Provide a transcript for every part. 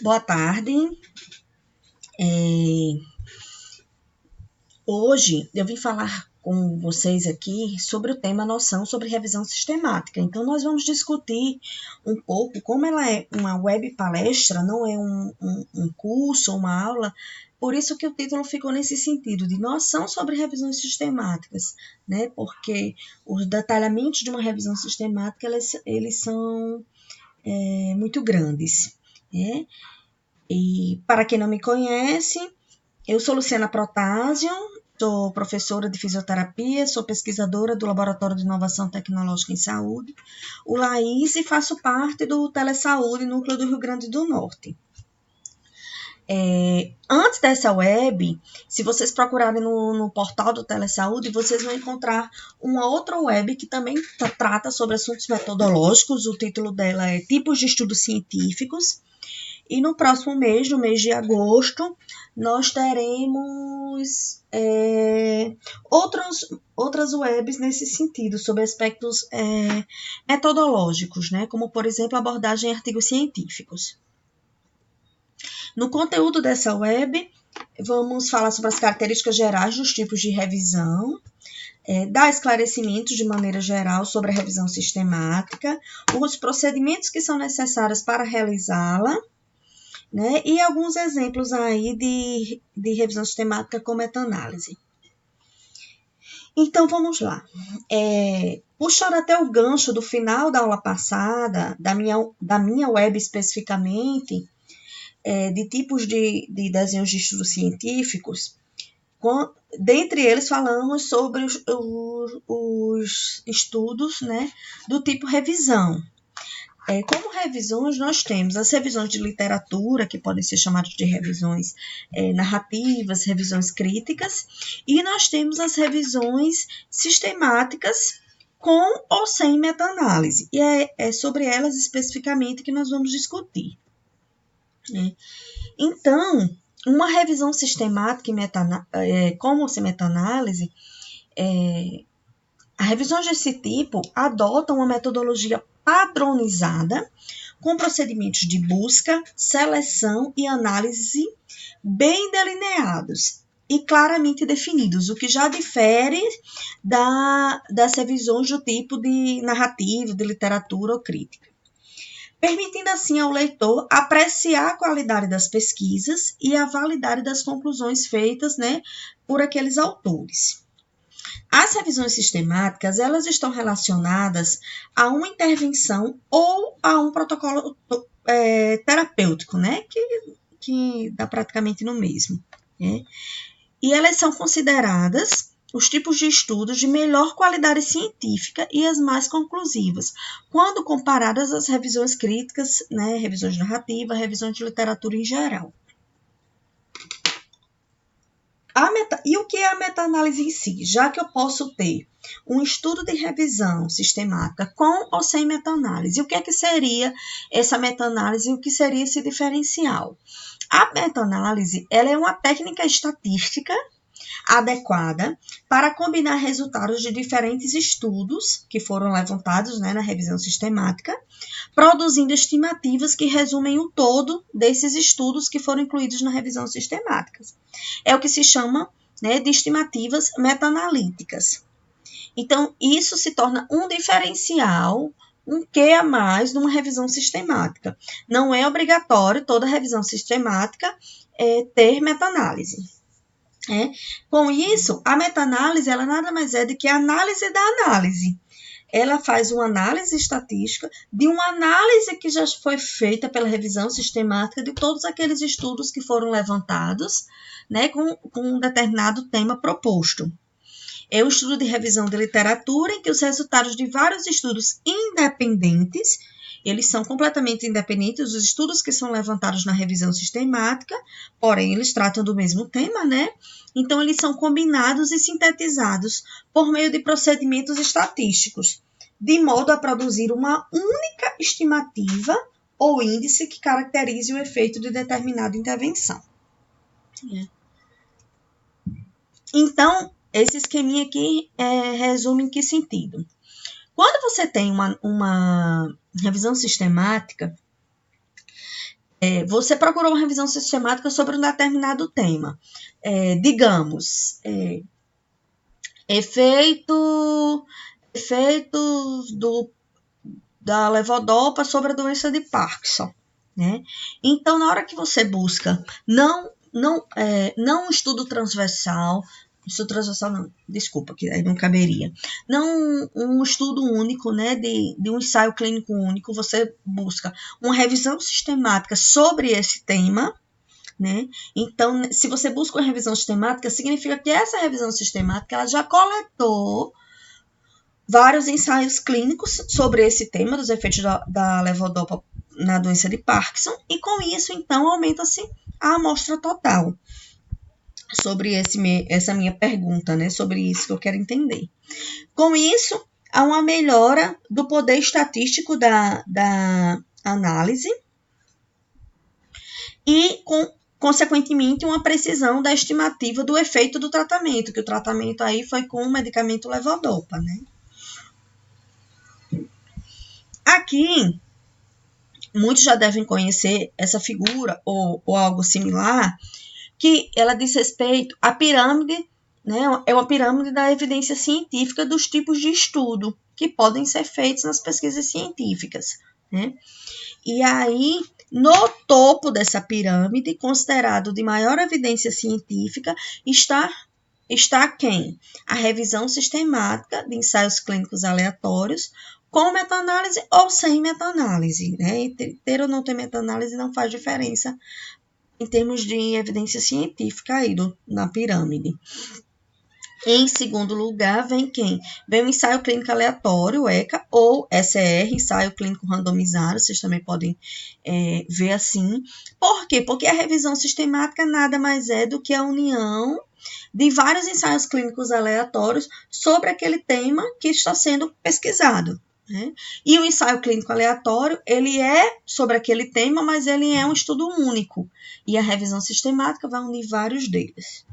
Boa tarde. Hoje eu vim falar com vocês aqui sobre o tema noção sobre revisão sistemática. Então, nós vamos discutir um pouco como ela é uma web palestra, não é um curso ou uma aula, por isso que o título ficou nesse sentido, de noção sobre revisões sistemáticas, né? Porque os detalhamentos de uma revisão sistemática, eles são muito grandes, né? E para quem não me conhece, eu sou Luciana Protásio, sou professora de fisioterapia, sou pesquisadora do Laboratório de Inovação Tecnológica em Saúde, o LAIS, e faço parte do Telesaúde, núcleo do Rio Grande do Norte. Antes dessa web, se vocês procurarem no portal do Telesaúde, vocês vão encontrar uma outra web que também trata sobre assuntos metodológicos. O título dela é Tipos de Estudos Científicos. E no próximo mês, no mês de agosto, nós teremos outras webs nesse sentido, sobre aspectos metodológicos, né? Como, por exemplo, abordagem em artigos científicos. No conteúdo dessa web, vamos falar sobre as características gerais dos tipos de revisão, dar esclarecimentos de maneira geral sobre a revisão sistemática, os procedimentos que são necessários para realizá-la, né? E alguns exemplos aí de revisão sistemática com meta-análise. Então, vamos lá. Puxando até o gancho do final da aula passada, da minha web especificamente, de tipos de desenhos de estudos científicos, dentre eles falamos sobre os estudos, né, do tipo revisão. Como revisões, nós temos as revisões de literatura, que podem ser chamadas de revisões narrativas, revisões críticas, e nós temos as revisões sistemáticas com ou sem meta-análise, e é sobre elas especificamente que nós vamos discutir. Então, uma revisão sistemática como sem meta-análise, as revisões desse tipo adotam uma metodologia padronizada, com procedimentos de busca, seleção e análise bem delineados e claramente definidos, o que já difere das revisões do tipo de narrativa, de literatura ou crítica, permitindo assim ao leitor apreciar a qualidade das pesquisas e a validade das conclusões feitas, né, por aqueles autores. As revisões sistemáticas, elas estão relacionadas a uma intervenção ou a um protocolo terapêutico, né? Que dá praticamente no mesmo, né? E elas são consideradas os tipos de estudos de melhor qualidade científica e as mais conclusivas, quando comparadas às revisões críticas, né? Revisões narrativas, revisões de literatura em geral. E o que é a meta-análise em si? Já que eu posso ter um estudo de revisão sistemática com ou sem meta-análise, o que é que seria essa meta-análise e o que seria esse diferencial? A meta-análise, ela é uma técnica estatística adequada para combinar resultados de diferentes estudos que foram levantados, né, na revisão sistemática, produzindo estimativas que resumem o todo desses estudos que foram incluídos na revisão sistemática. É o que se chama, né, de estimativas meta-analíticas. Então, isso se torna um diferencial, um quê a mais numa revisão sistemática. Não é obrigatório toda revisão sistemática ter meta-análise. Com isso, a meta-análise, ela nada mais é do que a análise da análise. Ela faz uma análise estatística de uma análise que já foi feita pela revisão sistemática de todos aqueles estudos que foram levantados, né, com um determinado tema proposto. É um estudo de revisão de literatura em que os resultados de vários estudos independentes, eles são completamente independentes dos estudos que são levantados na revisão sistemática, porém eles tratam do mesmo tema, né? Então, eles são combinados e sintetizados por meio de procedimentos estatísticos, de modo a produzir uma única estimativa ou índice que caracterize o efeito de determinada intervenção. Então, esse esqueminha aqui resume em que sentido? Quando você tem uma revisão sistemática, Você procurou uma revisão sistemática sobre um determinado tema. Digamos, efeitos da levodopa sobre a doença de Parkinson, né? Então, na hora que você busca, não um estudo transversal, desculpa, que aí não caberia. Não um estudo único, né, de um ensaio clínico único, você busca uma revisão sistemática sobre esse tema, né? Então, se você busca uma revisão sistemática, significa que essa revisão sistemática ela já coletou vários ensaios clínicos sobre esse tema dos efeitos da levodopa na doença de Parkinson, e com isso, então, aumenta-se a amostra total sobre essa minha pergunta, né? Sobre isso que eu quero entender. Com isso, há uma melhora do poder estatístico da análise e, consequentemente, uma precisão da estimativa do efeito do tratamento, que o tratamento aí foi com o medicamento levodopa, né? Aqui, muitos já devem conhecer essa figura ou algo similar, que ela diz respeito à pirâmide, né? É uma pirâmide da evidência científica dos tipos de estudo que podem ser feitos nas pesquisas científicas, né? E aí, no topo dessa pirâmide, considerado de maior evidência científica, está quem? A revisão sistemática de ensaios clínicos aleatórios, com meta-análise ou sem meta-análise, né? Ter ou não ter meta-análise não faz diferença em termos de evidência científica aí na pirâmide. Em segundo lugar, vem quem? Vem o ensaio clínico aleatório, ECA, ou SR, ensaio clínico randomizado, vocês também podem ver assim. Por quê? Porque a revisão sistemática nada mais é do que a união de vários ensaios clínicos aleatórios sobre aquele tema que está sendo pesquisado, né? E o ensaio clínico aleatório, ele é sobre aquele tema, mas ele é um estudo único. E a revisão sistemática vai unir vários deles.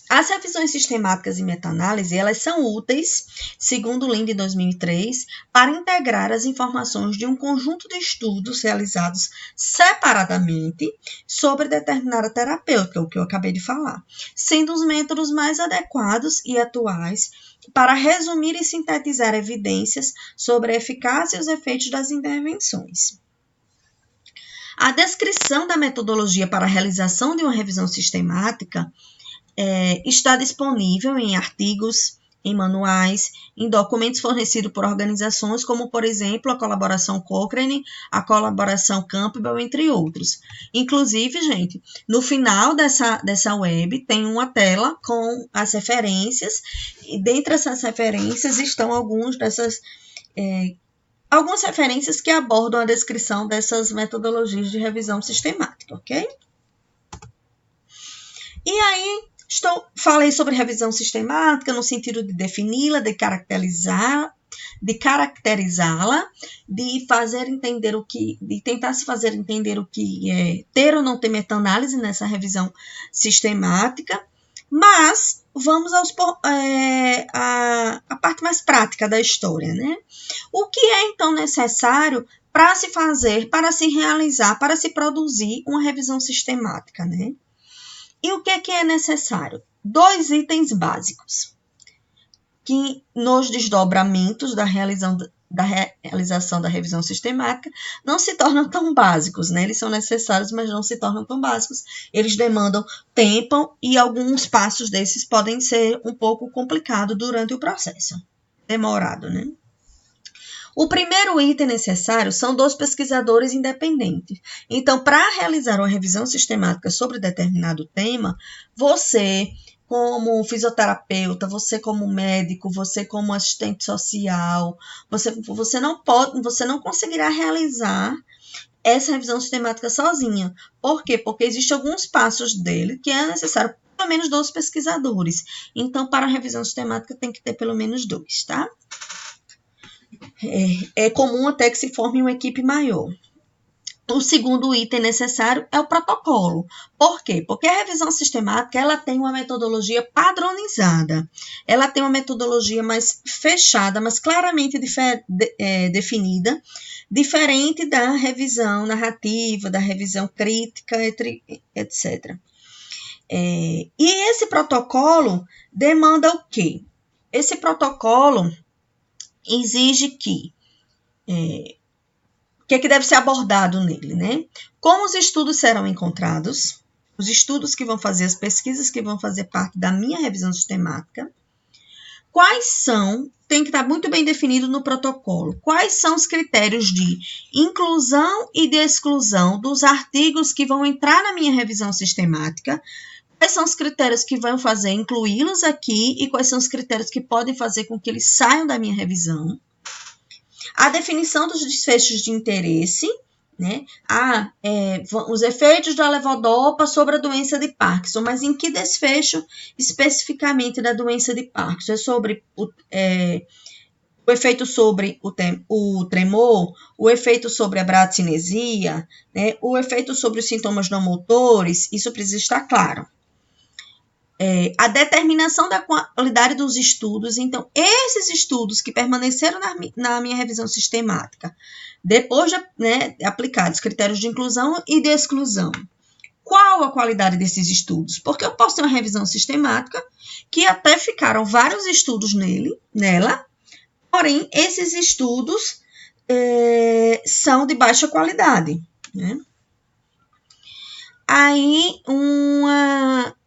As revisões sistemáticas e meta-análise, elas são úteis, segundo o Linde em 2003, para integrar as informações de um conjunto de estudos realizados separadamente sobre determinada terapêutica, o que eu acabei de falar, sendo os métodos mais adequados e atuais para resumir e sintetizar evidências sobre a eficácia e os efeitos das intervenções. A descrição da metodologia para a realização de uma revisão sistemática está disponível em artigos, em manuais, em documentos fornecidos por organizações como, por exemplo, a colaboração Cochrane, a colaboração Campbell, entre outros. Inclusive, gente, no final dessa web tem uma tela com as referências, e dentre essas referências estão algumas referências que abordam a descrição dessas metodologias de revisão sistemática, ok? E aí, falei sobre revisão sistemática no sentido de defini-la, de caracterizá-la, de fazer entender de tentar se fazer entender o que é ter ou não ter meta-análise nessa revisão sistemática, mas vamos à parte mais prática da história, né? O que é então necessário para se fazer, para se realizar, para se produzir uma revisão sistemática, né? E o que é necessário? 2 itens básicos, que nos desdobramentos da realização da revisão sistemática não se tornam tão básicos, né? Eles são necessários, mas não se tornam tão básicos. Eles demandam tempo e alguns passos desses podem ser um pouco complicados durante o processo. Demorado, né? O primeiro item necessário são 2 pesquisadores independentes. Então, para realizar uma revisão sistemática sobre determinado tema, você, como fisioterapeuta, você como médico, você como assistente social, você não conseguirá realizar essa revisão sistemática sozinha. Por quê? Porque existem alguns passos dele que é necessário pelo menos 2 pesquisadores. Então, para a revisão sistemática tem que ter pelo menos 2, tá? É comum até que se forme uma equipe maior. O segundo item necessário é o protocolo. Por quê? Porque a revisão sistemática ela tem uma metodologia padronizada. Ela tem uma metodologia mais fechada, mas claramente definida, diferente da revisão narrativa, da revisão crítica, etc. E esse protocolo demanda o quê? Esse protocolo exige que o que é que deve ser abordado nele, né? Como os estudos serão encontrados, os estudos que vão fazer, as pesquisas que vão fazer parte da minha revisão sistemática, quais são, tem que estar muito bem definido no protocolo, quais são os critérios de inclusão e de exclusão dos artigos que vão entrar na minha revisão sistemática, quais são os critérios que vão fazer incluí-los aqui e quais são os critérios que podem fazer com que eles saiam da minha revisão. A definição dos desfechos de interesse, né? Os efeitos da levodopa sobre a doença de Parkinson, mas em que desfecho especificamente da doença de Parkinson? É sobre o efeito sobre o tremor, o efeito sobre a bradicinesia, né? O efeito sobre os sintomas não motores, isso precisa estar claro. A determinação da qualidade dos estudos. Então, esses estudos que permaneceram na minha revisão sistemática, depois de aplicados critérios de inclusão e de exclusão, qual a qualidade desses estudos? Porque eu posso ter uma revisão sistemática que até ficaram vários estudos nela, porém, esses estudos são de baixa qualidade, né?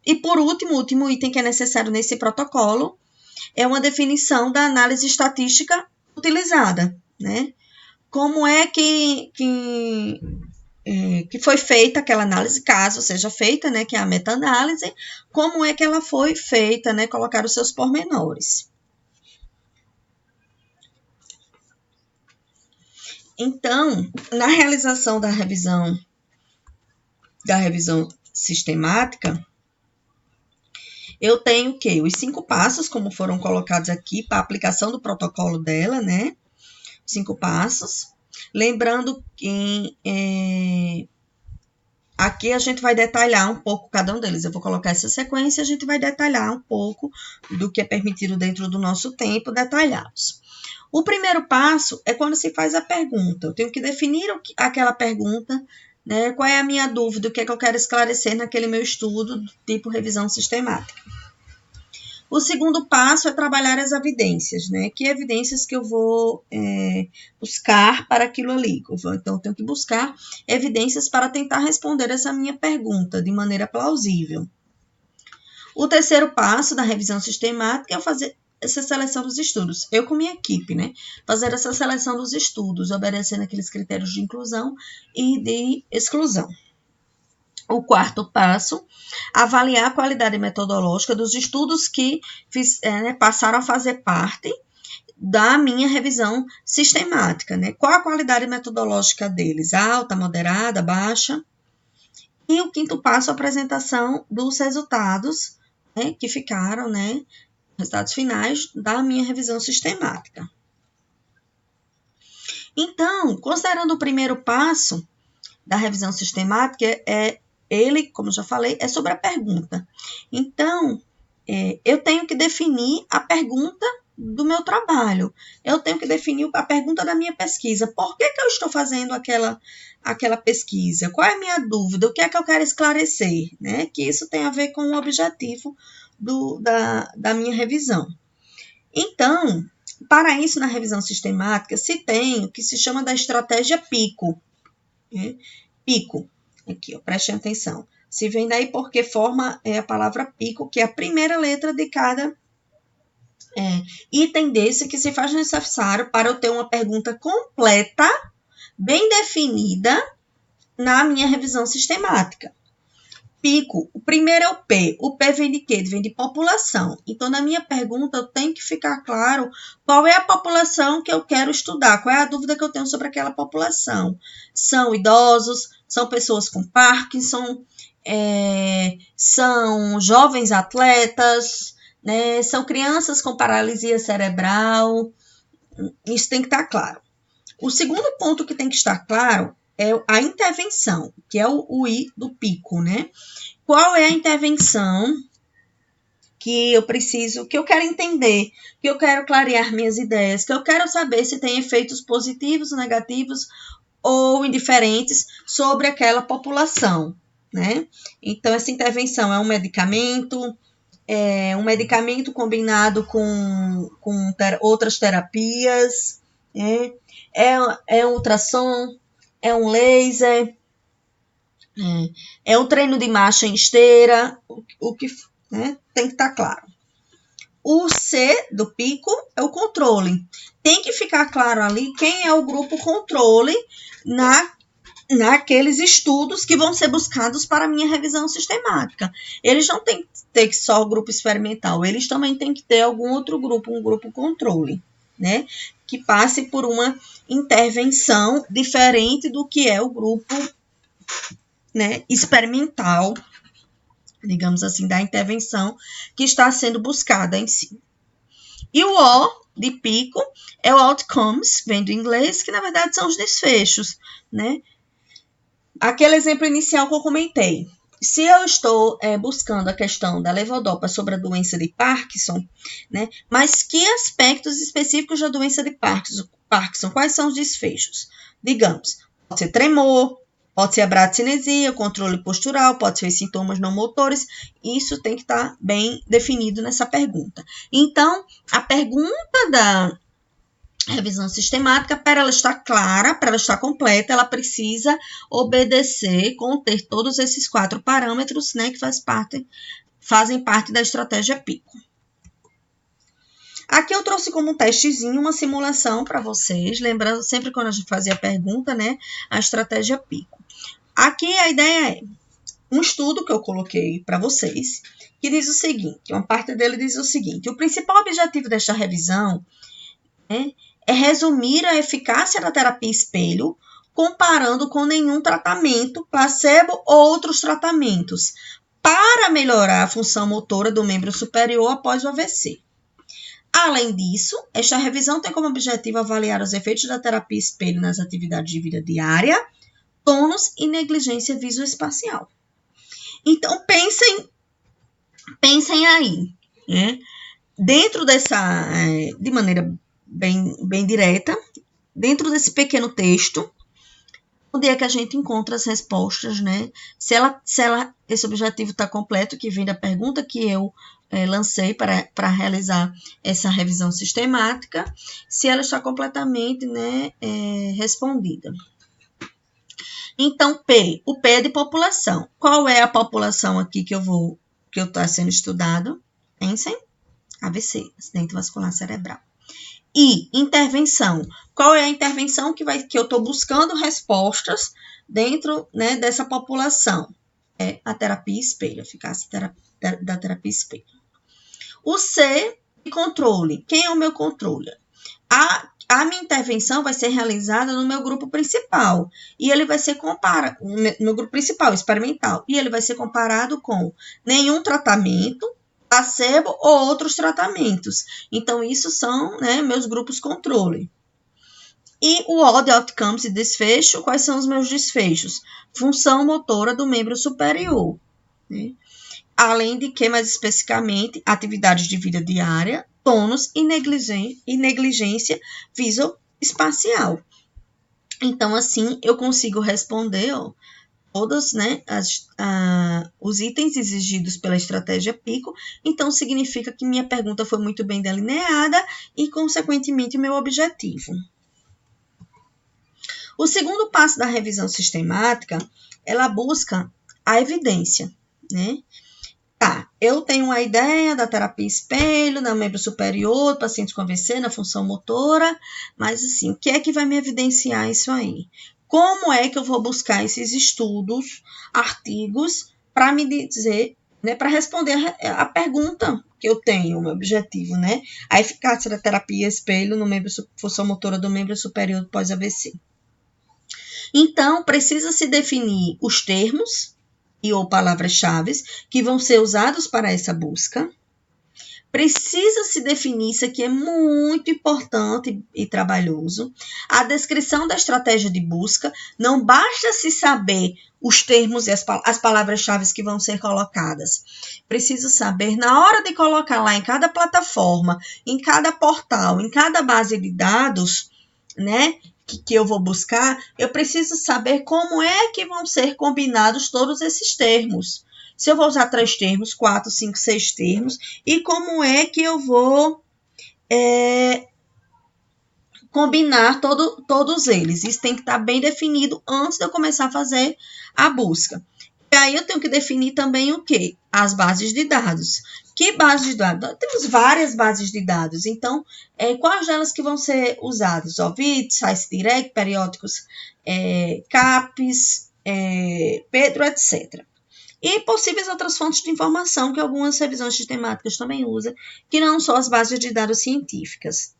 E por último, o último item que é necessário nesse protocolo é uma definição da análise estatística utilizada, né? Como é que foi feita aquela análise, caso seja feita, né? Que é a meta-análise, como é que ela foi feita, né? Colocar os seus pormenores. Então, na realização da revisão sistemática, eu tenho o quê? Os 5 passos, como foram colocados aqui, para a aplicação do protocolo dela, né? 5 passos. Lembrando que aqui a gente vai detalhar um pouco cada um deles. Eu vou colocar essa sequência e a gente vai detalhar um pouco do que é permitido dentro do nosso tempo, detalhados. O primeiro passo é quando se faz a pergunta. Eu tenho que definir aquela pergunta, né? Qual é a minha dúvida, o que é que eu quero esclarecer naquele meu estudo do tipo revisão sistemática. O segundo passo é trabalhar as evidências, né? Que evidências que eu vou buscar para aquilo ali? Então, eu tenho que buscar evidências para tentar responder essa minha pergunta de maneira plausível. O terceiro passo da revisão sistemática é fazer essa seleção dos estudos. Eu com minha equipe, né? Fazer essa seleção dos estudos, obedecendo aqueles critérios de inclusão e de exclusão. O quarto passo, avaliar a qualidade metodológica dos estudos que passaram a fazer parte da minha revisão sistemática, né? Qual a qualidade metodológica deles? Alta, moderada, baixa? E o quinto passo, a apresentação dos resultados, né, que ficaram, né? Resultados finais da minha revisão sistemática. Então, considerando o primeiro passo da revisão sistemática, ele, como já falei, é sobre a pergunta. Então, eu tenho que definir a pergunta do meu trabalho. Eu tenho que definir a pergunta da minha pesquisa. Por que eu estou fazendo aquela pesquisa? Qual é a minha dúvida? O que é que eu quero esclarecer? Né? Que isso tem a ver com o objetivo da minha revisão. Então, para isso, na revisão sistemática, se tem o que se chama da estratégia PICO. Né? PICO. Aqui, ó, prestem atenção. Se vem daí porque forma a palavra PICO, que é a primeira letra de cada item desse que se faz necessário para eu ter uma pergunta completa, bem definida na minha revisão sistemática. PICO, o primeiro é o P. O P vem de quê? Vem de população. Então, na minha pergunta, eu tenho que ficar claro qual é a população que eu quero estudar, qual é a dúvida que eu tenho sobre aquela população. São idosos, são pessoas com Parkinson, são jovens atletas, né? São crianças com paralisia cerebral. Isso tem que estar claro. O segundo ponto que tem que estar claro é a intervenção, que é o I do pico, né? Qual é a intervenção que eu preciso, que eu quero entender, que eu quero clarear minhas ideias, que eu quero saber se tem efeitos positivos, negativos ou indiferentes sobre aquela população, né? Então, essa intervenção é um medicamento combinado com outras terapias, é um ultrassom, é um laser, é um treino de marcha em esteira, o que, né, tem que estar claro. O C do pico é o controle. Tem que ficar claro ali quem é o grupo controle naqueles estudos que vão ser buscados para a minha revisão sistemática. Eles não têm que ter só o grupo experimental, eles também têm que ter algum outro grupo, um grupo controle, né? Que passe por uma intervenção diferente do que é o grupo, né, experimental, digamos assim, da intervenção que está sendo buscada em si. E o O de pico é o outcomes, vem do inglês, que na verdade são os desfechos, né? Aquele exemplo inicial que eu comentei. Se eu estou buscando a questão da levodopa sobre a doença de Parkinson, né? Mas que aspectos específicos da doença de Parkinson? Quais são os desfechos? Digamos, pode ser tremor, pode ser a bradicinesia, controle postural, pode ser sintomas não motores. Isso tem que estar bem definido nessa pergunta. Então, a pergunta da revisão sistemática, para ela estar clara, para ela estar completa, ela precisa obedecer, conter todos esses 4 parâmetros, né, que fazem parte da estratégia PICO. Aqui eu trouxe como um testezinho uma simulação para vocês, lembrando sempre quando a gente fazia a pergunta, né, a estratégia PICO. Aqui a ideia é um estudo que eu coloquei para vocês, que diz o seguinte, uma parte dele diz o seguinte: o principal objetivo desta revisão é resumir a eficácia da terapia espelho, comparando com nenhum tratamento, placebo ou outros tratamentos, para melhorar a função motora do membro superior após o AVC. Além disso, esta revisão tem como objetivo avaliar os efeitos da terapia espelho nas atividades de vida diária, tônus e negligência visoespacial. Então, pensem aí, né? Dentro dessa, de maneira bem direta, dentro desse pequeno texto, onde é que a gente encontra as respostas, né? Se esse objetivo está completo, que vem da pergunta que eu lancei para realizar essa revisão sistemática, se ela está completamente, né, respondida. Então, o P é de população. Qual é a população aqui que está sendo estudado? Pensem. AVC, acidente vascular cerebral. E intervenção. Qual é a intervenção que eu estou buscando respostas dentro, né, dessa população? É a terapia espelho, eficácia da terapia espelho. O C, controle. Quem é o meu controle? A minha intervenção vai ser realizada no meu grupo principal. E ele vai ser comparado, no grupo principal, experimental. E ele vai ser comparado com nenhum tratamento, placebo ou outros tratamentos. Então, isso são, né, meus grupos controle. E o O de outcomes e desfecho, quais são os meus desfechos? Função motora do membro superior, né? Além de que, mais especificamente, atividades de vida diária, tônus e negligência visoespacial. Então, assim, eu consigo responder todos, né, os itens exigidos pela estratégia PICO, então significa que minha pergunta foi muito bem delineada e, consequentemente, o meu objetivo. O segundo passo da revisão sistemática, ela busca a evidência, né? Tá, eu tenho uma ideia da terapia espelho, no membro superior, pacientes com AVC, na função motora, mas assim, o que é que vai me evidenciar isso aí? Como é que eu vou buscar esses estudos, artigos, para me dizer, né, para responder a pergunta que eu tenho, o meu objetivo, né? A eficácia da terapia espelho no membro, função motora do membro superior pós-AVC. Então, precisa se definir os termos ou palavras-chave que vão ser usados para essa busca. Precisa se definir, isso aqui é muito importante e trabalhoso, a descrição da estratégia de busca. Não basta se saber os termos e as palavras-chave que vão ser colocadas. Preciso saber, na hora de colocar lá em cada plataforma, em cada portal, em cada base de dados, né, que eu vou buscar, eu preciso saber como é que vão ser combinados todos esses termos. Se eu vou usar 3 termos, 4, 5, 6 termos, e como é que eu vou combinar todos eles. Isso tem que estar bem definido antes de eu começar a fazer a busca. E aí eu tenho que definir também o quê? As bases de dados. Que base de dados? Nós temos várias bases de dados. Então, quais delas que vão ser usadas? OVID, SciDirect, periódicos, CAPES, Pedro, etc. E possíveis outras fontes de informação que algumas revisões sistemáticas também usam, que não são as bases de dados científicas.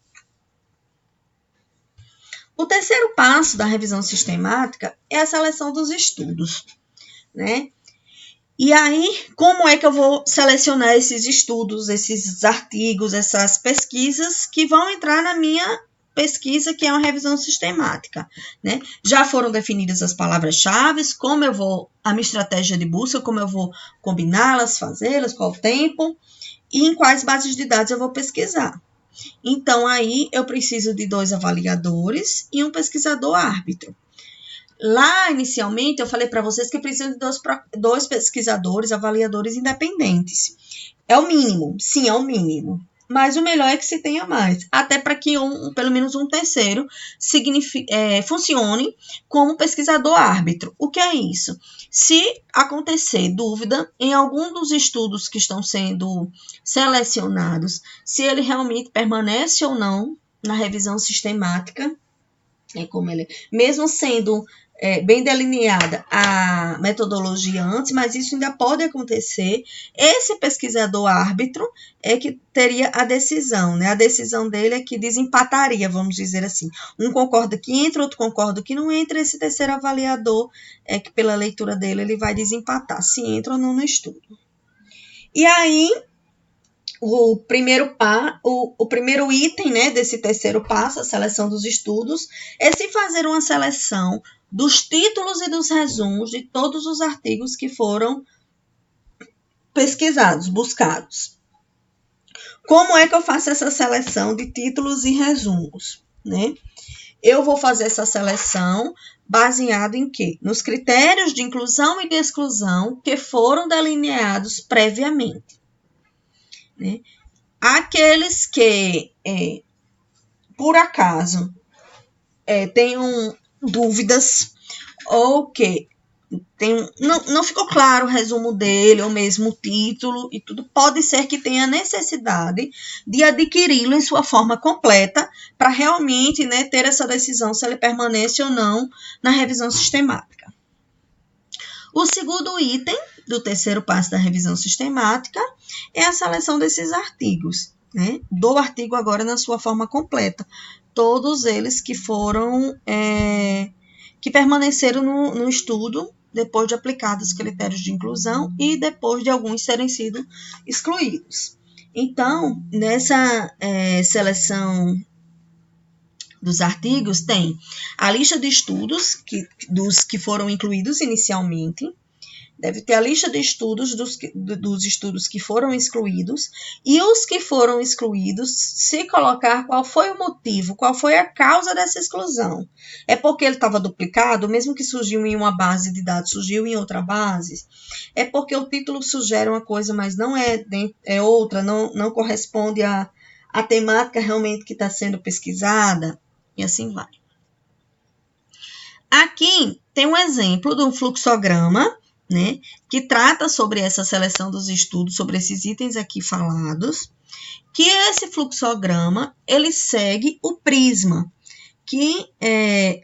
O terceiro passo da revisão sistemática é a seleção dos estudos, né? E aí, como é que eu vou selecionar esses estudos, esses artigos, essas pesquisas que vão entrar na minha pesquisa, que é uma revisão sistemática, né? Já foram definidas as palavras-chave, como eu vou, a minha estratégia de busca, como eu vou combiná-las, fazê-las, qual o tempo, e em quais bases de dados eu vou pesquisar. Então, aí eu preciso de 2 avaliadores e um pesquisador árbitro. Lá, inicialmente, eu falei para vocês que preciso de 2 pesquisadores, avaliadores independentes. É o mínimo, sim, é o mínimo. Mas o melhor é que se tenha mais, até para que pelo menos um terceiro funcione como pesquisador árbitro. O que é isso? Se acontecer dúvida em algum dos estudos que estão sendo selecionados, se ele realmente permanece ou não na revisão sistemática, como ele, mesmo sendo bem delineada a metodologia antes, mas isso ainda pode acontecer. Esse pesquisador árbitro é que teria a decisão, né? A decisão dele é que desempataria, vamos dizer assim. Um concorda que entra, outro concorda que não entra, esse terceiro avaliador é que pela leitura dele ele vai desempatar se entra ou não no estudo. E aí, o primeiro item, né, desse terceiro passo, a seleção dos estudos, é se fazer uma seleção dos títulos e dos resumos de todos os artigos que foram pesquisados, buscados. Como é que eu faço essa seleção de títulos e resumos, né? Eu vou fazer essa seleção baseado em quê? Nos critérios de inclusão e de exclusão que foram delineados previamente, né? Aqueles que, por acaso, tenham dúvidas ou que não ficou claro o resumo dele, ou mesmo o título e tudo, pode ser que tenha necessidade de adquiri-lo em sua forma completa para realmente, né, ter essa decisão se ele permanece ou não na revisão sistemática. O segundo item do terceiro passo da revisão sistemática é a seleção desses artigos, né? Do artigo agora na sua forma completa. Todos eles que foram, que permaneceram no estudo depois de aplicados os critérios de inclusão e depois de alguns terem sido excluídos. Então, nessa seleção dos artigos, tem a lista de estudos dos que foram incluídos inicialmente, deve ter a lista de estudos dos estudos que foram excluídos e os que foram excluídos, se colocar qual foi o motivo, qual foi a causa dessa exclusão. É porque ele estava duplicado, mesmo que surgiu em uma base de dados, surgiu em outra base? É porque o título sugere uma coisa, mas não é outra, não corresponde à temática realmente que está sendo pesquisada? E assim vai. Aqui tem um exemplo de um fluxograma, né, que trata sobre essa seleção dos estudos, sobre esses itens aqui falados, que esse fluxograma, ele segue o prisma, que é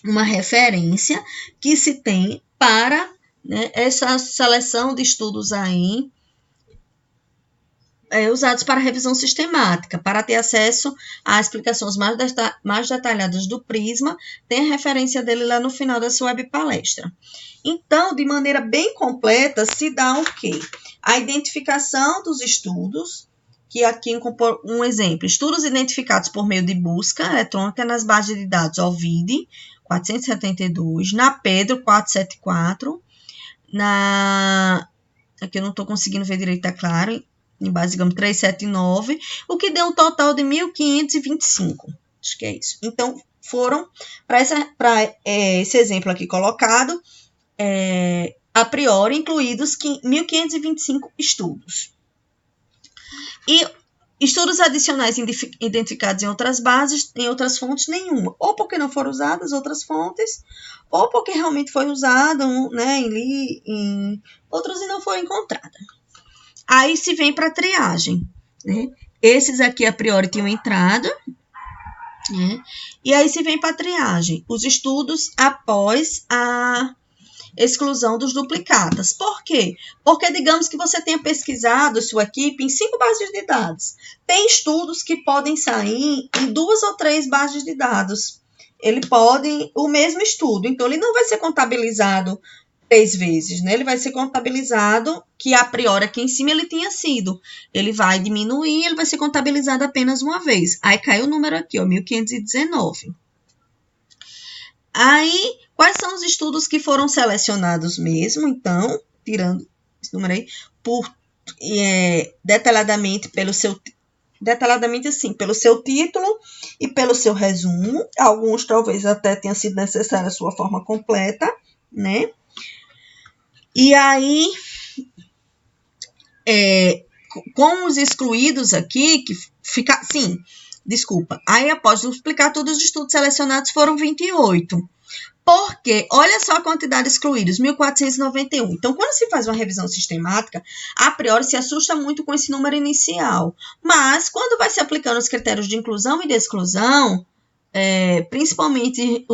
uma referência que se tem para, né, essa seleção de estudos aí usados para revisão sistemática. Para ter acesso a explicações mais detalhadas do Prisma, tem a referência dele lá no final dessa web palestra. Então, de maneira bem completa, se dá o quê? A identificação dos estudos, que aqui um exemplo, estudos identificados por meio de busca eletrônica nas bases de dados OVID 472, na Pedro 474, aqui eu não estou conseguindo ver direito, tá claro, em base, digamos, 379, o que deu um total de 1.525. Acho que é isso. Então, foram, para esse exemplo aqui colocado, a priori, incluídos 1.525 estudos. E estudos adicionais identificados em outras bases, em outras fontes, nenhuma. Ou porque não foram usadas outras fontes, ou porque realmente foi usado, né, em outros e não foi encontrada. Aí se vem para a triagem, né? Esses aqui, a priori, tinham entrado, né? E aí se vem para a triagem. Os estudos após a exclusão dos duplicatas. Por quê? Porque, digamos que você tenha pesquisado sua equipe em 5 bases de dados. Tem estudos que podem sair em 2 ou 3 bases de dados. O mesmo estudo, então ele não vai ser contabilizado 3 vezes, né? Ele vai ser contabilizado, que a priori aqui em cima ele tinha sido. Ele vai diminuir, ele vai ser contabilizado apenas uma vez. Aí cai o número aqui, ó, 1519. Aí, quais são os estudos que foram selecionados mesmo? Então, tirando esse número aí, detalhadamente pelo seu título e pelo seu resumo. Alguns talvez até tenha sido necessária a sua forma completa, né? E aí, com os excluídos aqui, que fica, sim, desculpa. Aí, após explicar todos os estudos selecionados, foram 28. Porque, olha só a quantidade de excluídos, 1.491. Então, quando se faz uma revisão sistemática, a priori se assusta muito com esse número inicial. Mas, quando vai se aplicando os critérios de inclusão e de exclusão, principalmente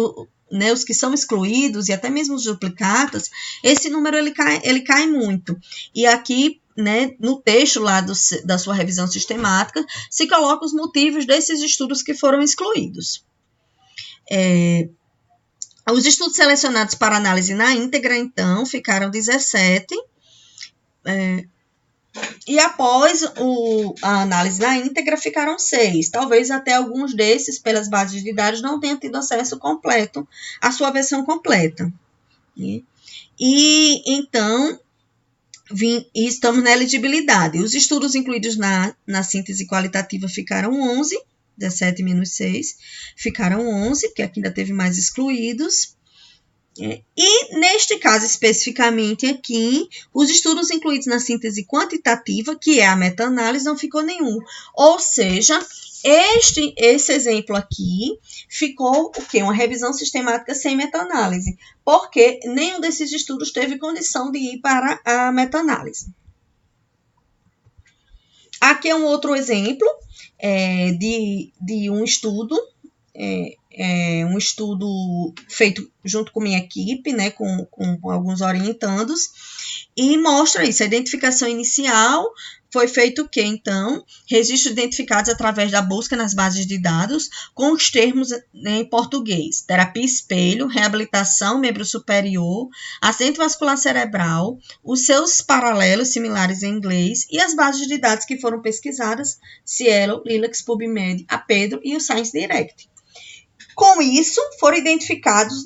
os que são excluídos e até mesmo os duplicados, esse número ele cai muito. E aqui, né, no texto lá da sua revisão sistemática, se coloca os motivos desses estudos que foram excluídos. Os estudos selecionados para análise na íntegra, então, ficaram 17. E após a análise na íntegra, ficaram 6. Talvez até alguns desses, pelas bases de dados, não tenham tido acesso completo à sua versão completa. E, então, estamos na elegibilidade. Os estudos incluídos na síntese qualitativa ficaram 11. 17 menos 6, ficaram 11, porque aqui ainda teve mais excluídos. E, neste caso, especificamente aqui, os estudos incluídos na síntese quantitativa, que é a meta-análise, não ficou nenhum. Ou seja, esse exemplo aqui ficou o quê? Uma revisão sistemática sem meta-análise, porque nenhum desses estudos teve condição de ir para a meta-análise. Aqui é um outro exemplo de um estudo, um estudo feito junto com minha equipe, né, com alguns orientandos, e mostra isso, a identificação inicial. Foi feito o quê, então? Registros identificados através da busca nas bases de dados, com os termos, né, em português: terapia espelho, reabilitação, membro superior, acidente vascular cerebral, os seus paralelos similares em inglês e as bases de dados que foram pesquisadas: Cielo, Lilacs, PubMed, a Pedro e o Science Direct. Com isso, foram identificados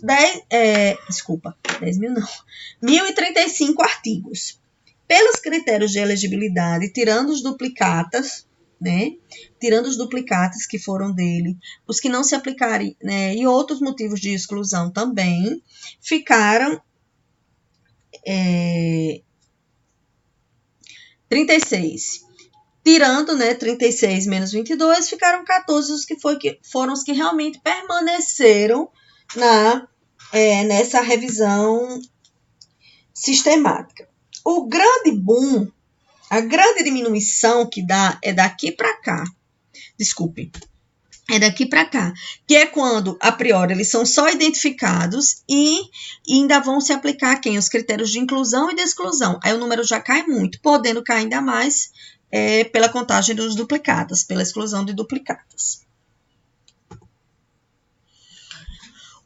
1.035 artigos. Pelos critérios de elegibilidade, tirando os duplicatas, né? Tirando os duplicatas que foram dele, os que não se aplicarem, né? E outros motivos de exclusão também, ficaram 36. Tirando, né, 36 menos 22, ficaram 14 os que foram os que realmente permaneceram nessa revisão sistemática. O grande boom, a grande diminuição que dá é daqui para cá. Desculpe. É daqui para cá, que é quando, a priori, eles são só identificados e ainda vão se aplicar os critérios de inclusão e de exclusão. Aí o número já cai muito, podendo cair ainda mais pela contagem dos duplicadas, pela exclusão de duplicadas.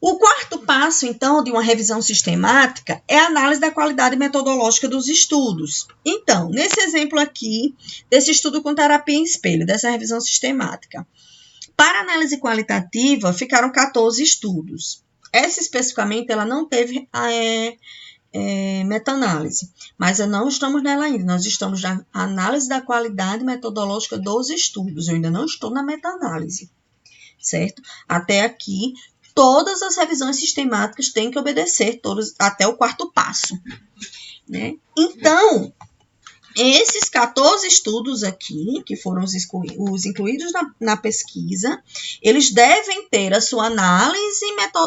O quarto passo, então, de uma revisão sistemática é a análise da qualidade metodológica dos estudos. Então, nesse exemplo aqui, desse estudo com terapia em espelho, dessa revisão sistemática, para análise qualitativa, ficaram 14 estudos. Essa, especificamente, ela não teve meta-análise, mas não estamos nela ainda. Nós estamos na análise da qualidade metodológica dos estudos. Eu ainda não estou na meta-análise, certo? Até aqui, todas as revisões sistemáticas têm que obedecer até o quarto passo, né? Então, esses 14 estudos aqui, que foram os incluídos na pesquisa, eles devem ter a sua análise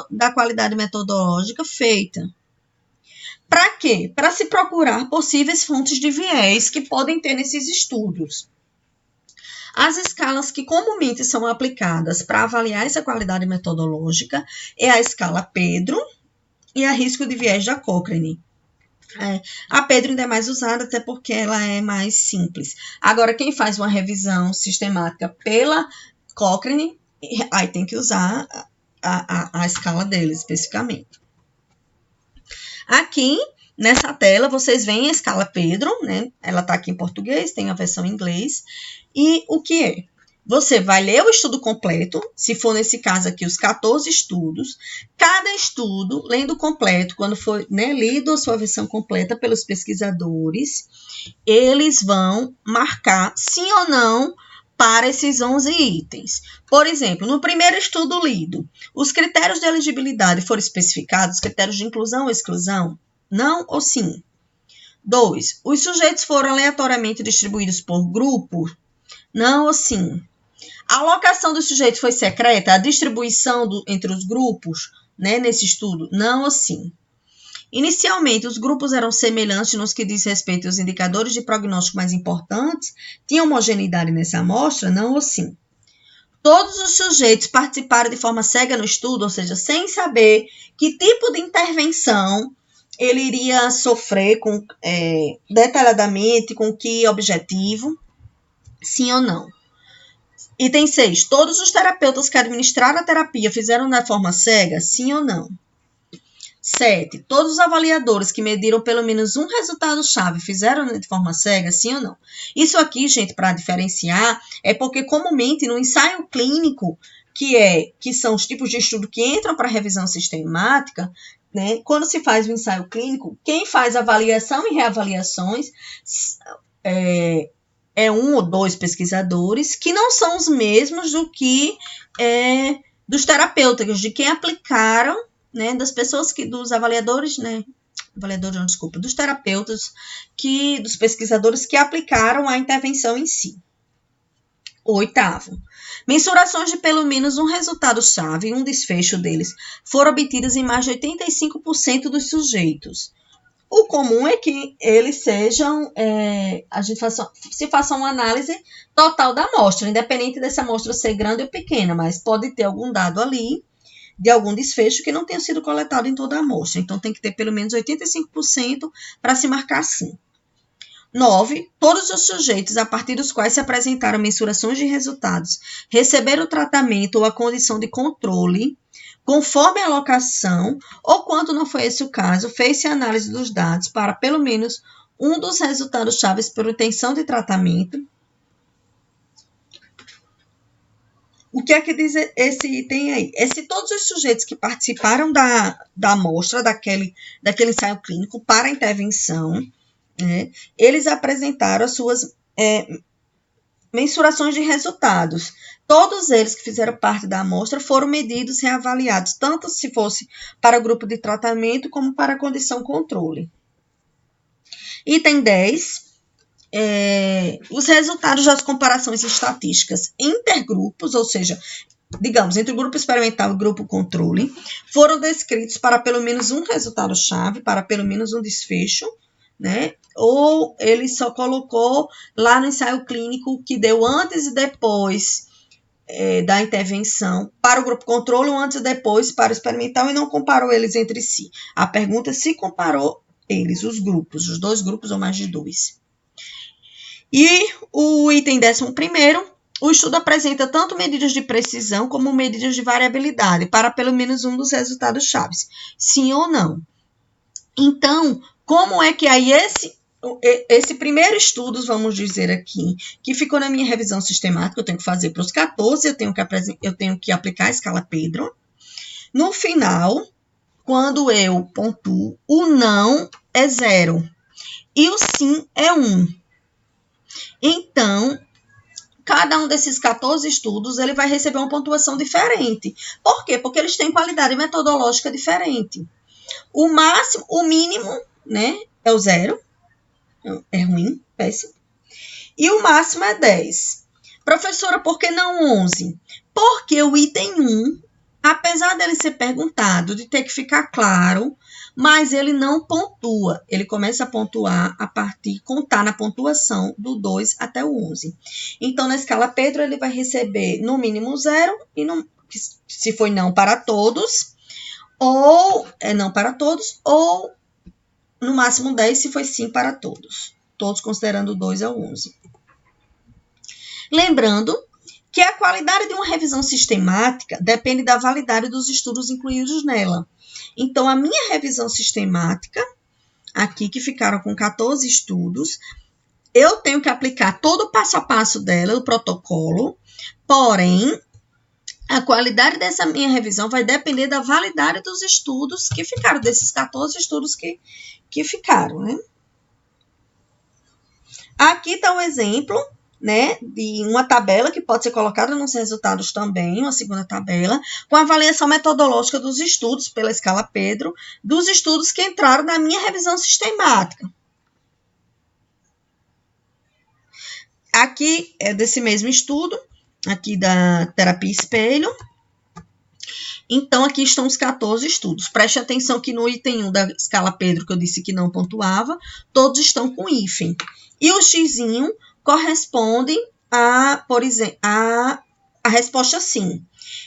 da qualidade metodológica feita. Para quê? Para se procurar possíveis fontes de viés que podem ter nesses estudos. As escalas que comumente são aplicadas para avaliar essa qualidade metodológica é a escala Pedro e a risco de viés da Cochrane. A Pedro ainda é mais usada, até porque ela é mais simples. Agora, quem faz uma revisão sistemática pela Cochrane, aí tem que usar a escala dele especificamente. Aqui, nessa tela, vocês veem a escala Pedro, né? Ela está aqui em português, tem a versão em inglês. E o que é? Você vai ler o estudo completo, se for nesse caso aqui os 14 estudos. Cada estudo, lendo completo, quando for, né, lido a sua versão completa pelos pesquisadores, eles vão marcar sim ou não para esses 11 itens. Por exemplo, no primeiro estudo lido, os critérios de elegibilidade foram especificados, critérios de inclusão ou exclusão? Não ou sim? 2. Os sujeitos foram aleatoriamente distribuídos por grupo? Não ou sim? A alocação dos sujeitos foi secreta? A distribuição entre os grupos, né, nesse estudo? Não ou sim? Inicialmente, os grupos eram semelhantes nos que diz respeito aos indicadores de prognóstico mais importantes? Tinha homogeneidade nessa amostra? Não ou sim? Todos os sujeitos participaram de forma cega no estudo, ou seja, sem saber que tipo de intervenção ele iria sofrer detalhadamente, com que objetivo? Sim ou não? Item 6. Todos os terapeutas que administraram a terapia fizeram da forma cega? Sim ou não? 7. Todos os avaliadores que mediram pelo menos um resultado-chave fizeram de forma cega? Sim ou não? Isso aqui, gente, para diferenciar, é porque comumente no ensaio clínico, que são os tipos de estudo que entram para a revisão sistemática, né, quando se faz o ensaio clínico, quem faz avaliação e reavaliações é um ou dois pesquisadores que não são os mesmos do que dos terapeutas, de quem aplicaram, né, das pessoas dos avaliadores, né, dos terapeutas, dos pesquisadores que aplicaram a intervenção em si. 8º. Mensurações de pelo menos um resultado-chave e um desfecho deles foram obtidas em mais de 85% dos sujeitos. O comum é que eles sejam, se faça uma análise total da amostra, independente dessa amostra ser grande ou pequena, mas pode ter algum dado ali de algum desfecho que não tenha sido coletado em toda a amostra. Então, tem que ter pelo menos 85% para se marcar assim. 9. Todos os sujeitos a partir dos quais se apresentaram mensurações de resultados receberam o tratamento ou a condição de controle conforme a alocação, ou quando não foi esse o caso, fez-se análise dos dados para pelo menos um dos resultados chaves por intenção de tratamento. O que é que diz esse item aí? Se todos os sujeitos que participaram da amostra, daquele ensaio clínico para a intervenção, né, eles apresentaram as suas mensurações de resultados. Todos eles que fizeram parte da amostra foram medidos e reavaliados, tanto se fosse para o grupo de tratamento como para a condição controle. Item 10. Os resultados das comparações estatísticas intergrupos, ou seja, digamos, entre o grupo experimental e o grupo controle, foram descritos para pelo menos um resultado-chave, para pelo menos um desfecho, né? Ou ele só colocou lá no ensaio clínico que deu antes e depois da intervenção para o grupo controle, ou antes e depois para o experimental, e não comparou eles entre si. A pergunta é se comparou eles, os grupos, os dois grupos ou mais de dois. E o item 11º, o estudo apresenta tanto medidas de precisão como medidas de variabilidade para pelo menos um dos resultados chaves, sim ou não. Então, como é que aí esse primeiro estudo, vamos dizer aqui, que ficou na minha revisão sistemática, eu tenho que fazer para os 14, eu tenho que aplicar a escala Pedro. No final, quando eu pontuo, o não é 0 e o sim é 1. Então, cada um desses 14 estudos, ele vai receber uma pontuação diferente. Por quê? Porque eles têm qualidade metodológica diferente. O máximo, o mínimo, né, é o 0. É ruim, péssimo. E o máximo é 10. Professora, por que não 11? Porque o item 1, apesar dele ser perguntado, de ter que ficar claro, mas ele não pontua. Ele começa a pontuar a partir, contar na pontuação do 2 até o 11. Então, na escala Pedro, ele vai receber no mínimo 0, e se foi não para todos, ou não para todos, ou no máximo 10 se foi sim para todos. Todos considerando 2 ao 11. Lembrando que a qualidade de uma revisão sistemática depende da validade dos estudos incluídos nela. Então, a minha revisão sistemática, aqui que ficaram com 14 estudos, eu tenho que aplicar todo o passo a passo dela, o protocolo, porém, a qualidade dessa minha revisão vai depender da validade dos estudos que ficaram, desses 14 estudos que ficaram, né? Aqui está um exemplo, né, de uma tabela que pode ser colocada nos resultados também, uma segunda tabela, com a avaliação metodológica dos estudos pela escala Pedro, dos estudos que entraram na minha revisão sistemática. Aqui é desse mesmo estudo, aqui da terapia espelho. Então, aqui estão os 14 estudos. Preste atenção que no item 1 da escala Pedro, que eu disse que não pontuava, todos estão com hífen. E o xizinho corresponde a, por exemplo, a resposta sim.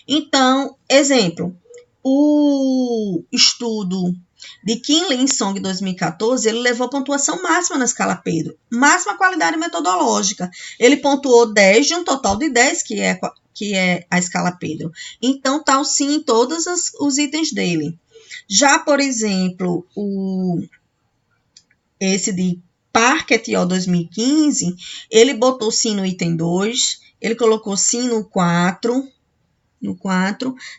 Então, exemplo, o estudo de Kim Lin Song 2014, ele levou pontuação máxima na escala Pedro, máxima qualidade metodológica. Ele pontuou 10 de um total de 10, que é a escala Pedro. Então, tá o sim em todos os itens dele. Já, por exemplo, esse de Park et al. 2015, ele botou sim no item 2, ele colocou sim no 4,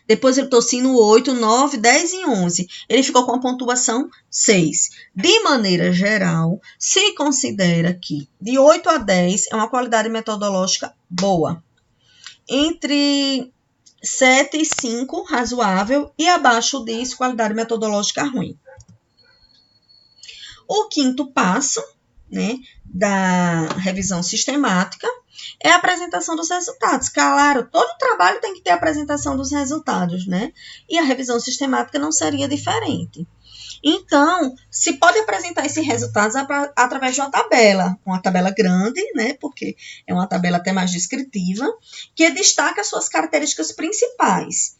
depois ele botou sim no 8, 9, 10 e 11. Ele ficou com a pontuação 6. De maneira geral, se considera que de 8 a 10 é uma qualidade metodológica boa. Entre 7 e 5, razoável, e abaixo disso, qualidade metodológica ruim. O quinto passo, né, da revisão sistemática é a apresentação dos resultados. Claro, todo trabalho tem que ter a apresentação dos resultados, né? E a revisão sistemática não seria diferente. Então, se pode apresentar esses resultados através de uma tabela grande, né? Porque é uma tabela até mais descritiva, que destaca suas características principais.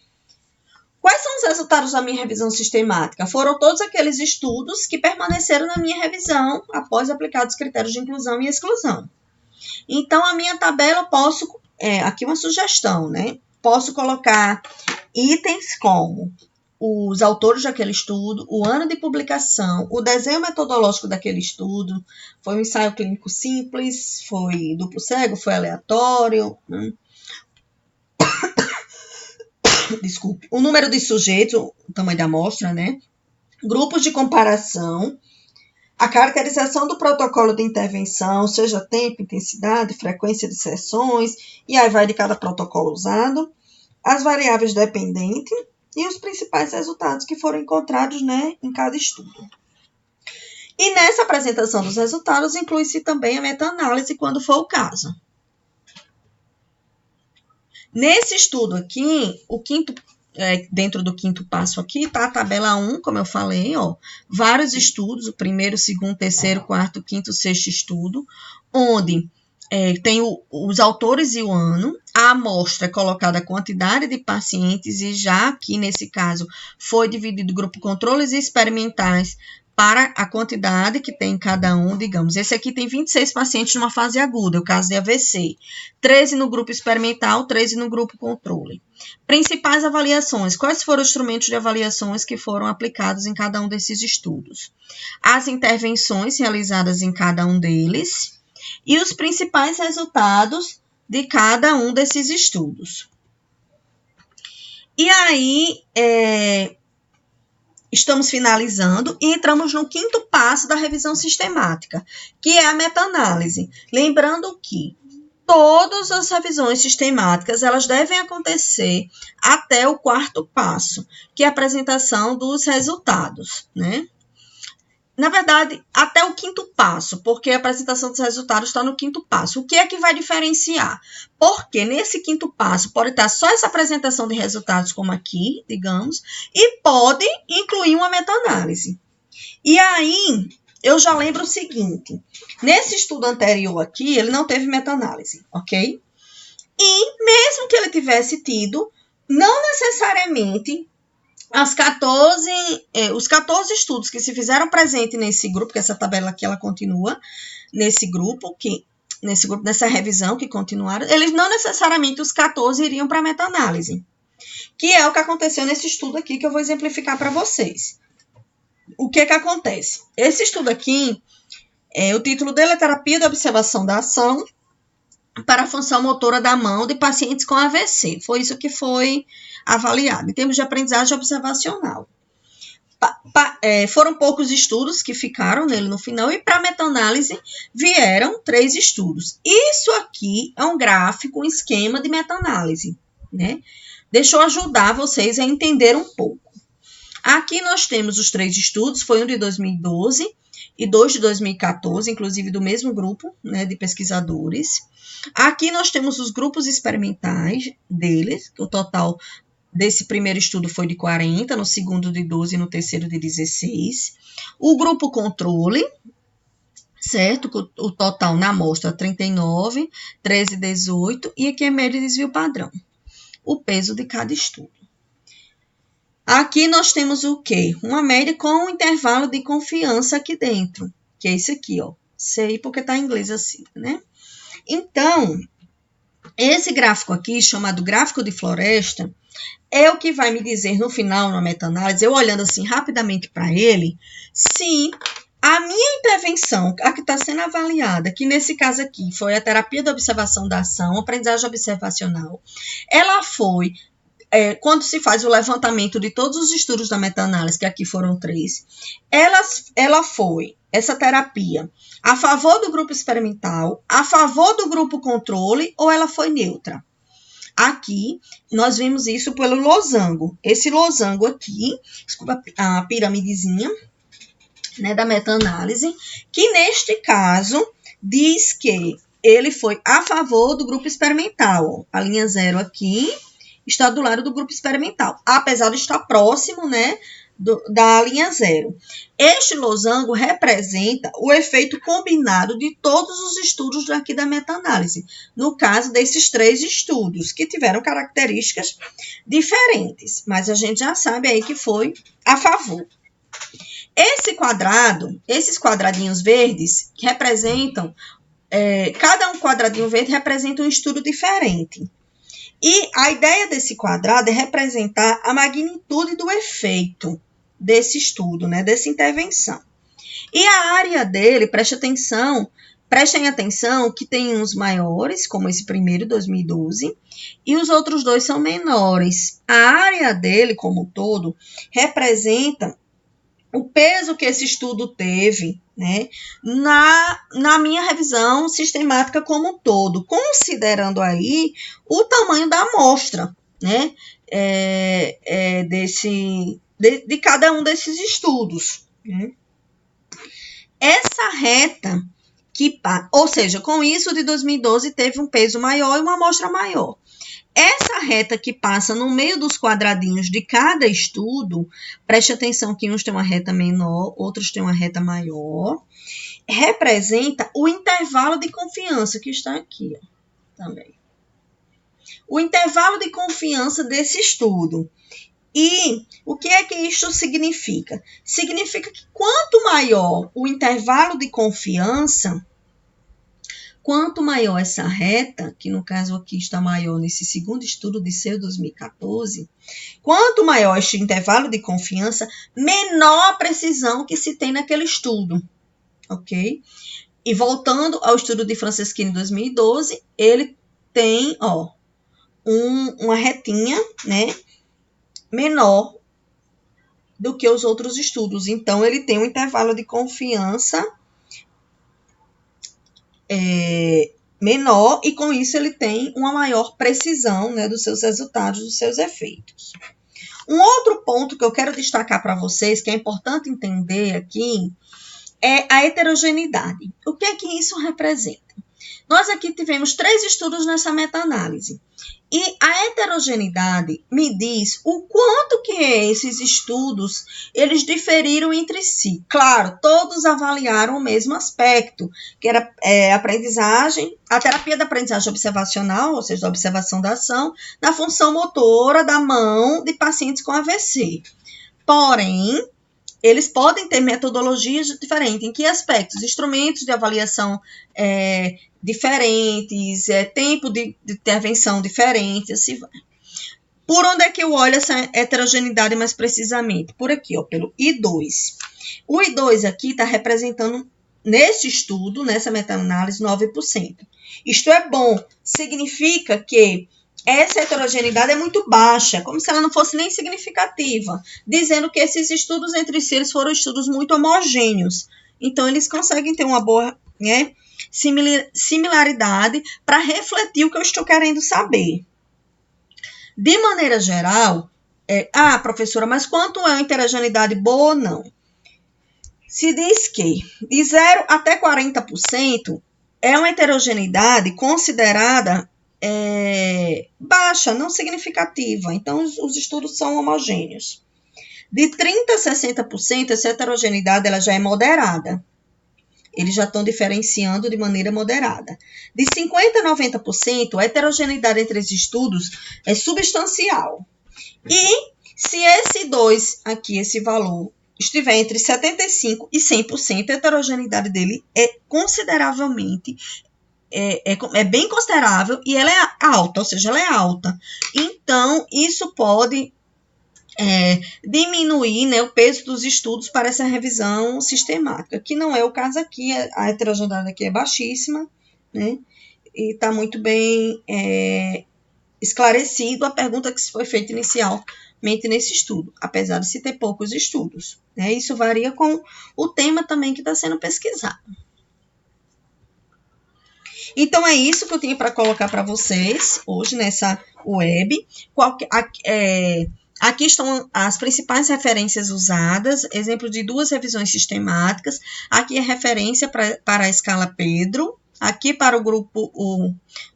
Quais são os resultados da minha revisão sistemática? Foram todos aqueles estudos que permaneceram na minha revisão após aplicar os critérios de inclusão e exclusão. Então, a minha tabela, eu posso, aqui uma sugestão, né? Posso colocar itens como os autores daquele estudo, o ano de publicação, o desenho metodológico daquele estudo, foi um ensaio clínico simples, foi duplo cego, foi aleatório, né? Desculpe, o número de sujeitos, o tamanho da amostra, né? Grupos de comparação, a caracterização do protocolo de intervenção, seja tempo, intensidade, frequência de sessões, e aí vai de cada protocolo usado, as variáveis dependentes e os principais resultados que foram encontrados, né, em cada estudo. E nessa apresentação dos resultados, inclui-se também a meta-análise, quando for o caso. Nesse estudo aqui, dentro do quinto passo aqui, tá a tabela 1, como eu falei, ó, vários estudos, o primeiro, segundo, terceiro, quarto, quinto, sexto estudo, onde tem os autores e o ano, a amostra é colocada a quantidade de pacientes, e já aqui, nesse caso, foi dividido grupo controles e experimentais para a quantidade que tem em cada um, digamos, esse aqui tem 26 pacientes numa fase aguda, o caso de AVC, 13 no grupo experimental, 13 no grupo controle. Principais avaliações, quais foram os instrumentos de avaliações que foram aplicados em cada um desses estudos? As intervenções realizadas em cada um deles e os principais resultados de cada um desses estudos. E aí, estamos finalizando e entramos no quinto passo da revisão sistemática, que é a meta-análise. Lembrando que todas as revisões sistemáticas, elas devem acontecer até o quarto passo, que é a apresentação dos resultados, né? Na verdade, até o quinto passo, porque a apresentação dos resultados está no quinto passo. O que é que vai diferenciar? Porque nesse quinto passo pode estar só essa apresentação de resultados, como aqui, digamos, e pode incluir uma meta-análise. E aí, eu já lembro o seguinte, nesse estudo anterior aqui, ele não teve meta-análise, ok? E mesmo que ele tivesse tido, não necessariamente os 14 estudos que se fizeram presente nesse grupo, que essa tabela aqui ela continua nesse grupo, nessa revisão que continuaram, eles não necessariamente os 14 iriam para a meta-análise, que é o que aconteceu nesse estudo aqui que eu vou exemplificar para vocês. O que acontece? Esse estudo aqui, o título dele é Terapia de Observação da Ação para a Função Motora da Mão de Pacientes com AVC. Foi isso que foi avaliado, em termos de aprendizagem observacional. Foram poucos estudos que ficaram nele no final, e para a meta-análise vieram 3 estudos. Isso aqui é um gráfico, um esquema de meta-análise, né? Deixa eu ajudar vocês a entender um pouco. Aqui nós temos os 3 estudos, foi um de 2012 e 2 de 2014, inclusive do mesmo grupo, né, de pesquisadores. Aqui nós temos os grupos experimentais deles, o total desse primeiro estudo foi de 40, no segundo de 12 e no terceiro de 16. O grupo controle, certo? O total na amostra 39, 13, 18, e aqui é média de desvio padrão. O peso de cada estudo. Aqui nós temos o quê? Uma média com um intervalo de confiança aqui dentro, que é esse aqui, ó. Sei porque está em inglês assim, né? Então, esse gráfico aqui, chamado gráfico de floresta, é o que vai me dizer no final, na meta-análise, eu olhando assim rapidamente para ele, se a minha intervenção, a que está sendo avaliada, que nesse caso aqui foi a terapia de observação da ação, aprendizagem observacional, ela foi, quando se faz o levantamento de todos os estudos da meta-análise, que aqui foram 3, ela foi, essa terapia, a favor do grupo experimental, a favor do grupo controle, ou ela foi neutra? Aqui, nós vimos isso pelo losango. Esse losango aqui, desculpa, a piramidezinha, né, da meta-análise, que neste caso, diz que ele foi a favor do grupo experimental. A linha 0 aqui está do lado do grupo experimental, apesar de estar próximo, né, da linha 0. Este losango representa o efeito combinado de todos os estudos aqui da meta-análise, no caso desses 3 estudos, que tiveram características diferentes, mas a gente já sabe aí que foi a favor. Esses quadradinhos verdes, que representam, cada um quadradinho verde representa um estudo diferente. E a ideia desse quadrado é representar a magnitude do efeito desse estudo, né, dessa intervenção. E a área dele, prestem atenção que tem uns maiores, como esse primeiro, 2012, e os outros 2 são menores. A área dele, como um todo, representa o peso que esse estudo teve, né, na minha revisão sistemática como um todo, considerando aí o tamanho da amostra, né, de cada um desses estudos. Né. Essa reta, ou seja, com isso de 2012 teve um peso maior e uma amostra maior. Essa reta que passa no meio dos quadradinhos de cada estudo, preste atenção que uns têm uma reta menor, outros têm uma reta maior, representa o intervalo de confiança que está aqui, ó, também. O intervalo de confiança desse estudo. E o que é que isto significa? Significa que quanto maior o intervalo de confiança, quanto maior essa reta, que no caso aqui está maior nesse segundo estudo de seu 2014, quanto maior este intervalo de confiança, menor a precisão que se tem naquele estudo, ok? E voltando ao estudo de Franceschini em 2012, ele tem, uma retinha, né, menor do que os outros estudos. Então, ele tem um intervalo de confiança menor e, com isso, ele tem uma maior precisão, né, dos seus resultados, dos seus efeitos. Um outro ponto que eu quero destacar para vocês, que é importante entender aqui, é a heterogeneidade. O que é que isso representa? Nós aqui tivemos 3 estudos nessa meta-análise. E a heterogeneidade me diz o quanto que esses estudos, eles diferiram entre si. Claro, todos avaliaram o mesmo aspecto, que era aprendizagem, a terapia da aprendizagem observacional, ou seja, a observação da ação, na função motora da mão de pacientes com AVC. Porém, eles podem ter metodologias diferentes. Em que aspectos? Instrumentos de avaliação diferentes, tempo de intervenção diferente, assim vai. Por onde é que eu olho essa heterogeneidade mais precisamente? Por aqui, pelo I2. O I2 aqui está representando, nesse estudo, nessa meta-análise, 9%. Isto é bom, significa que essa heterogeneidade é muito baixa, como se ela não fosse nem significativa, dizendo que esses estudos entre si eles foram estudos muito homogêneos. Então, eles conseguem ter uma boa, né, similaridade para refletir o que eu estou querendo saber. De maneira geral, professora, mas quanto é uma heterogeneidade boa ou não? Se diz que de 0 até 40% é uma heterogeneidade considerada baixa, não significativa. Então, os estudos são homogêneos. De 30% a 60%, essa heterogeneidade ela já é moderada. Eles já estão diferenciando de maneira moderada. De 50% a 90%, a heterogeneidade entre os estudos é substancial. E se esse 2 aqui, esse valor, estiver entre 75% e 100%, a heterogeneidade dele é consideravelmente bem considerável e ela é alta, ou seja, ela é alta. Então, isso pode diminuir, né, o peso dos estudos para essa revisão sistemática, que não é o caso aqui, a heterogeneidade aqui é baixíssima, né, e está muito bem esclarecido a pergunta que foi feita inicialmente nesse estudo, apesar de se ter poucos estudos, né, isso varia com o tema também que está sendo pesquisado. Então, é isso que eu tinha para colocar para vocês hoje nessa web. Aqui estão as principais referências usadas, exemplo de 2 revisões sistemáticas. Aqui é referência para a escala Pedro, aqui para o grupo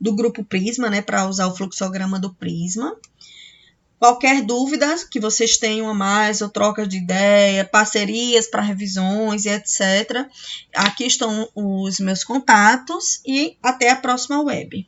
do grupo Prisma, né, para usar o fluxograma do Prisma. Qualquer dúvida que vocês tenham a mais, ou trocas de ideia, parcerias para revisões e etc. Aqui estão os meus contatos e até a próxima web.